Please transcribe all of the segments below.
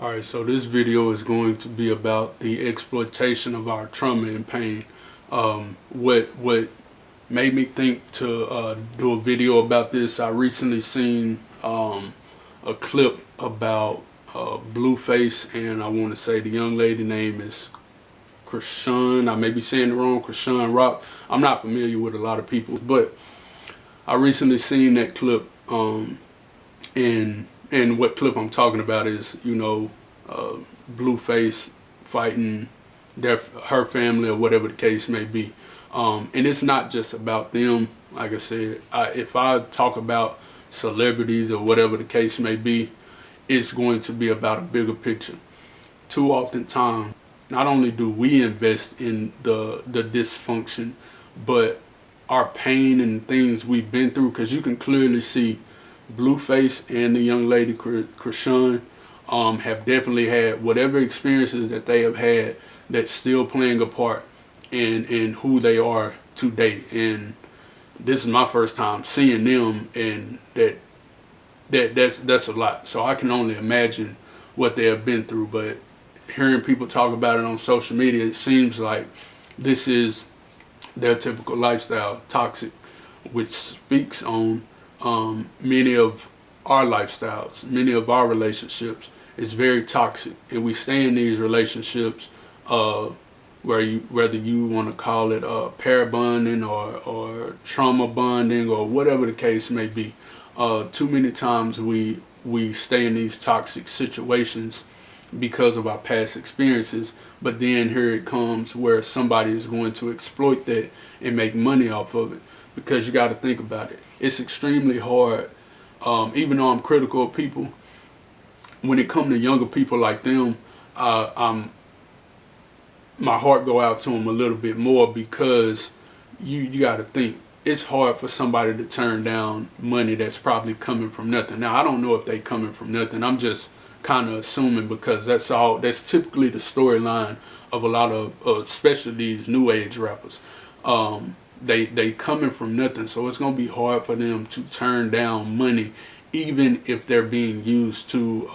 Alright, so this video is going to be about the exploitation of our trauma and pain. What made me think to do a video about this, I recently seen a clip about Blueface, and I want to say the young lady name is Chrisean. I may be saying it wrong, Chriseanrock. I'm not familiar with a lot of people, but I recently seen that clip, and what clip I'm talking about is, Blueface fighting her family or whatever the case may be. And it's not just about them. Like I said, if I talk about celebrities or whatever the case may be, it's going to be about a bigger picture. Too often time, not only do we invest in the dysfunction, but our pain and things we've been through, because you can clearly see Blueface and the young lady Chrisean have definitely had whatever experiences that they have had that's still playing a part in who they are today. And this is my first time seeing them, and that's a lot. So I can only imagine what they have been through. But hearing people talk about it on social media, it seems like this is their typical lifestyle, toxic, which speaks on many of our lifestyles, many of our relationships. Is very toxic, and we stay in these relationships whether you want to call it pair bonding or trauma bonding or whatever the case may be. Too many times we stay in these toxic situations because of our past experiences, but then here it comes where somebody is going to exploit that and make money off of it. Because you got to think about it, it's extremely hard, even though I'm critical of people. When it comes to younger people like them, my heart go out to them a little bit more, because you got to think it's hard for somebody to turn down money that's probably coming from nothing. Now, I don't know if they coming from nothing. I'm just kind of assuming, because that's typically the storyline of a lot of especially these new age rappers. They coming from nothing, so it's gonna be hard for them to turn down money, even if they're being used to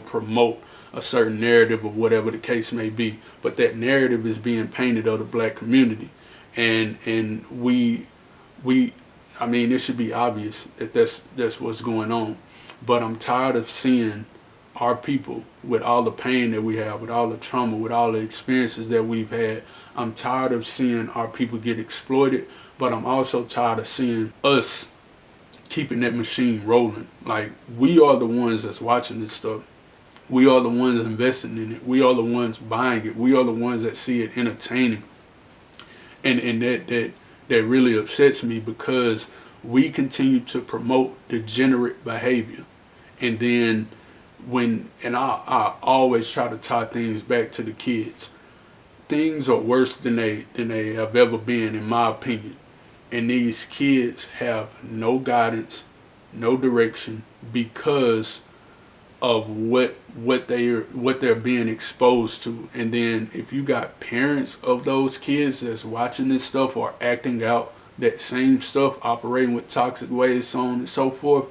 promote a certain narrative or whatever the case may be. But that narrative is being painted of the black community, and I mean, it should be obvious that that's what's going on. But I'm tired of seeing our people, with all the pain that we have, with all the trauma, with all the experiences that we've had. I'm tired of seeing our people get exploited, but I'm also tired of seeing us keeping that machine rolling. Like, we are the ones that's watching this stuff. We are the ones investing in it. We are the ones buying it. We are the ones that see it entertaining. And that really upsets me, because we continue to promote degenerate behavior. And then I always try to tie things back to the kids. Things are worse than they have ever been, in my opinion. And these kids have no guidance, no direction, because of what they're being exposed to. And then if you got parents of those kids that's watching this stuff or acting out that same stuff, operating with toxic ways, so on and so forth,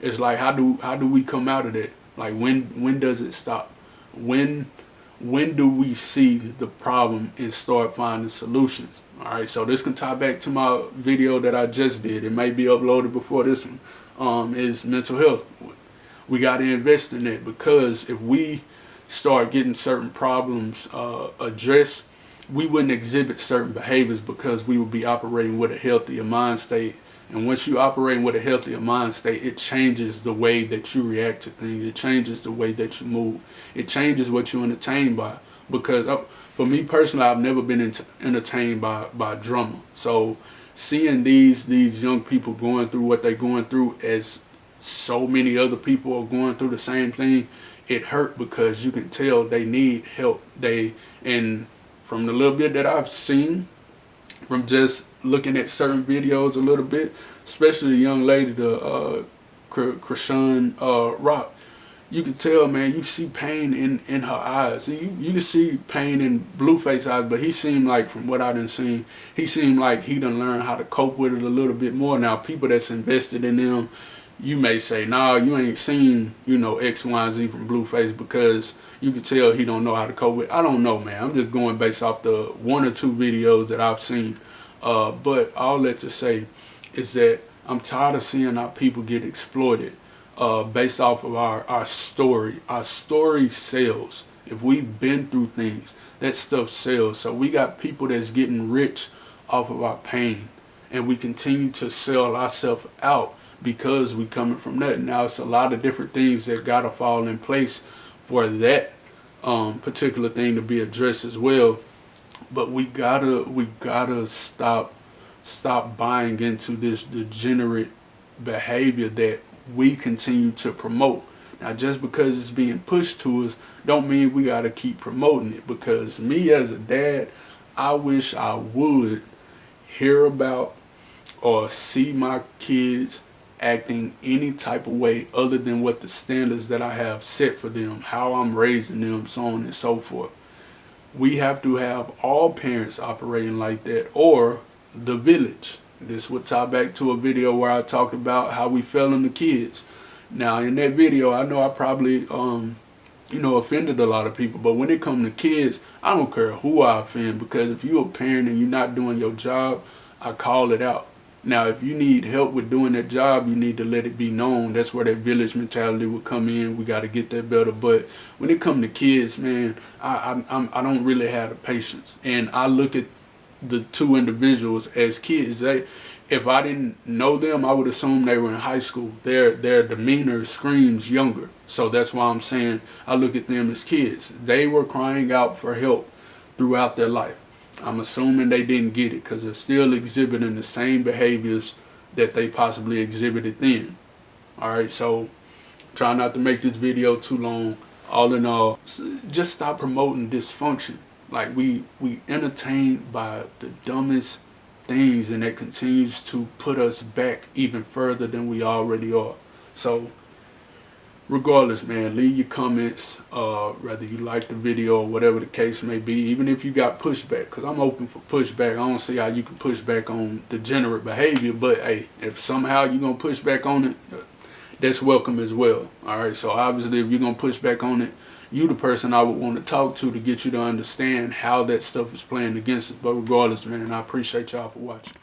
it's like, how do we come out of that? Like, when does it stop? When do we see the problem and start finding solutions? Alright, so this can tie back to my video that I just did. It may be uploaded before this one. Is mental health. We got to invest in it, because if we start getting certain problems addressed, we wouldn't exhibit certain behaviors, because we would be operating with a healthier mind state. And once you operate with a healthier mind state, it changes the way that you react to things. It changes the way that you move. It changes what you entertain by. Because for me personally, I've never been entertained by drama. So seeing these young people going through what they're going through, as so many other people are going through the same thing, it hurt, because you can tell they need help. And from the little bit that I've seen, from just looking at certain videos a little bit, especially the young lady, the Chriseanrock, you can tell, man, you see pain in her eyes. You can see pain in Blueface's eyes, but he seemed like, from what I done seen, he seemed like he done learned how to cope with it a little bit more. Now, people that's invested in them, you may say, nah, you ain't seen, you know, X, Y, and Z from Blueface because you can tell he don't know how to cope with. I don't know, man. I'm just going based off the 1 or 2 videos that I've seen. But all that to say is that I'm tired of seeing our people get exploited based off of our story. Our story sells. If we've been through things, that stuff sells. So we got people that's getting rich off of our pain, and we continue to sell ourselves out because we coming from that. Now it's a lot of different things that gotta fall in place for that particular thing to be addressed as well. But we gotta stop buying into this degenerate behavior that we continue to promote. Now, just because it's being pushed to us don't mean we gotta keep promoting it, because me as a dad, I wish I would hear about or see my kids acting any type of way other than what the standards that I have set for them, how I'm raising them, so on and so forth. We have to have all parents operating like that, or the village. This would tie back to a video where I talked about how we fell in the kids. Now in that video, I know I probably you know, offended a lot of people, but when it comes to kids, I don't care who I offend, because if you're a parent and you're not doing your job, I call it out. Now, if you need help with doing that job, you need to let it be known. That's where that village mentality would come in. We got to get that better. But when it comes to kids, man, I don't really have the patience. And I look at the 2 individuals as kids. If I didn't know them, I would assume they were in high school. Their demeanor screams younger. So that's why I'm saying I look at them as kids. They were crying out for help throughout their life. I'm assuming they didn't get it because they're still exhibiting the same behaviors that they possibly exhibited then. Alright, so try not to make this video too long. All in all, just stop promoting dysfunction. Like we entertained by the dumbest things, and that continues to put us back even further than we already are. So regardless, man, leave your comments, whether you like the video or whatever the case may be, even if you got pushback, because I'm open for pushback. I don't see how you can push back on degenerate behavior, but hey, if somehow you're going to push back on it, that's welcome as well. All right, so obviously if you're going to push back on it, you the person I would want to talk to get you to understand how that stuff is playing against us. But regardless, man, I appreciate y'all for watching.